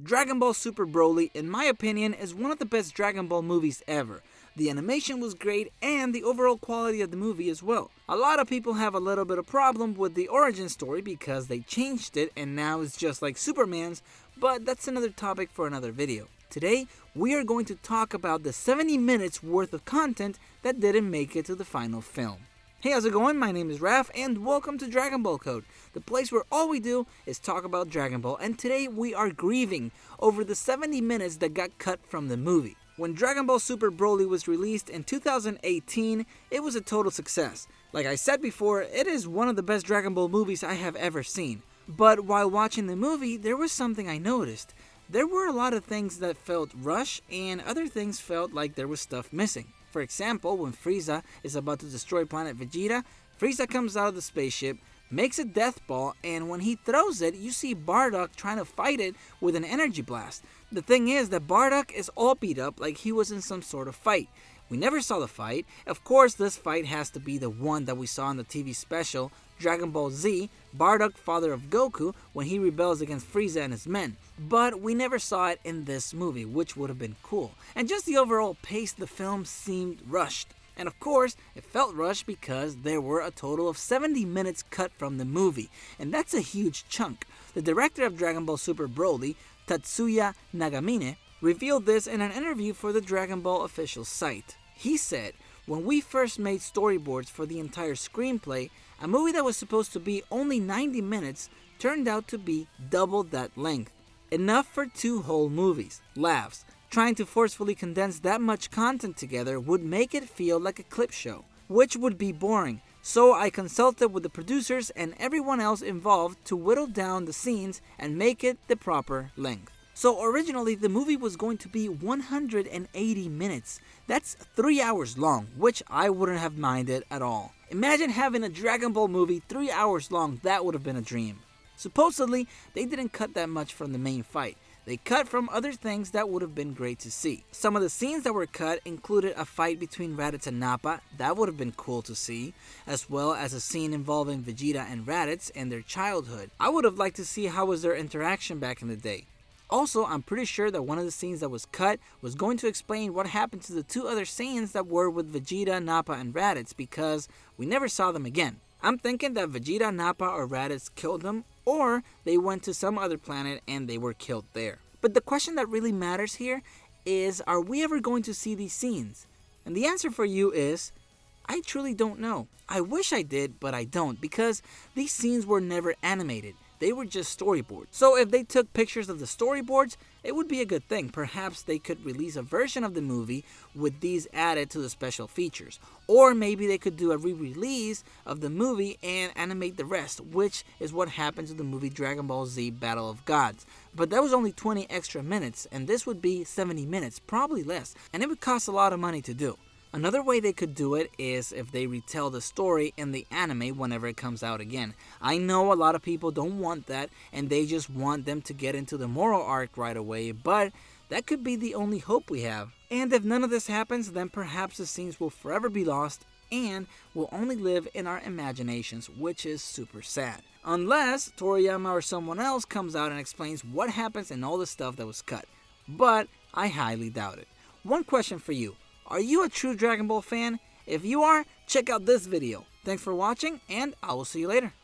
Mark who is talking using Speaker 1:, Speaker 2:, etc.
Speaker 1: Dragon Ball Super Broly, in my opinion, is one of the best Dragon Ball movies ever. The animation was great and the overall quality of the movie as well. A lot of people have a little bit of problem with the origin story because they changed it and now it's just like Superman's, but that's another topic for another video. Today, we are going to talk about the 70 minutes worth of content that didn't make it to the final film. Hey, how's it going? My name is Raf and welcome to Dragon Ball Code, the place where all we do is talk about Dragon Ball, and today we are grieving over the 70 minutes that got cut from the movie. When Dragon Ball Super Broly was released in 2018, it was a total success. Like I said before, it is one of the best Dragon Ball movies I have ever seen. But while watching the movie, there was something I noticed. There were a lot of things that felt rushed and other things felt like there was stuff missing. For example, when Frieza is about to destroy planet Vegeta, Frieza comes out of the spaceship, makes a death ball, and when he throws it, you see Bardock trying to fight it with an energy blast. The thing is that Bardock is all beat up like he was in some sort of fight. We never saw the fight. Of course, this fight has to be the one that we saw in the TV special, Dragon Ball Z, Bardock, father of Goku, when he rebels against Frieza and his men. But we never saw it in this movie, which would have been cool. And just the overall pace of the film seemed rushed. And of course, it felt rushed because there were a total of 70 minutes cut from the movie. And that's a huge chunk. The director of Dragon Ball Super Broly, Tatsuya Nagamine, revealed this in an interview for the Dragon Ball official site. He said, "When we first made storyboards for the entire screenplay, a movie that was supposed to be only 90 minutes turned out to be double that length. Enough for 2 whole movies. Laughs. Trying to forcefully condense that much content together would make it feel like a clip show, which would be boring. So I consulted with the producers and everyone else involved to whittle down the scenes and make it the proper length." So originally the movie was going to be 180 minutes. That's 3 hours long, which I wouldn't have minded at all. Imagine having a Dragon Ball movie 3 hours long, that would have been a dream. Supposedly, they didn't cut that much from the main fight. They cut from other things that would have been great to see. Some of the scenes that were cut included a fight between Raditz and Nappa, that would have been cool to see, as well as a scene involving Vegeta and Raditz and their childhood. I would have liked to see how was their interaction back in the day. Also, I'm pretty sure that one of the scenes that was cut was going to explain what happened to the 2 other Saiyans that were with Vegeta, Nappa, and Raditz because we never saw them again. I'm thinking that Vegeta, Nappa, or Raditz killed them, or they went to some other planet and they were killed there. But the question that really matters here is, are we ever going to see these scenes? And the answer for you is, I truly don't know. I wish I did, but I don't, because these scenes were never animated. They were just storyboards. So if they took pictures of the storyboards, it would be a good thing. Perhaps they could release a version of the movie with these added to the special features. Or maybe they could do a re-release of the movie and animate the rest, which is what happened to the movie Dragon Ball Z Battle of Gods. But that was only 20 extra minutes, and this would be 70 minutes, probably less, and it would cost a lot of money to do. Another way they could do it is if they retell the story in the anime whenever it comes out again. I know a lot of people don't want that and they just want them to get into the moral arc right away, but that could be the only hope we have. And if none of this happens, then perhaps the scenes will forever be lost and will only live in our imaginations, which is super sad. Unless Toriyama or someone else comes out and explains what happens in all the stuff that was cut. But I highly doubt it. One question for you. Are you a true Dragon Ball fan? If you are, check out this video. Thanks for watching, and I will see you later.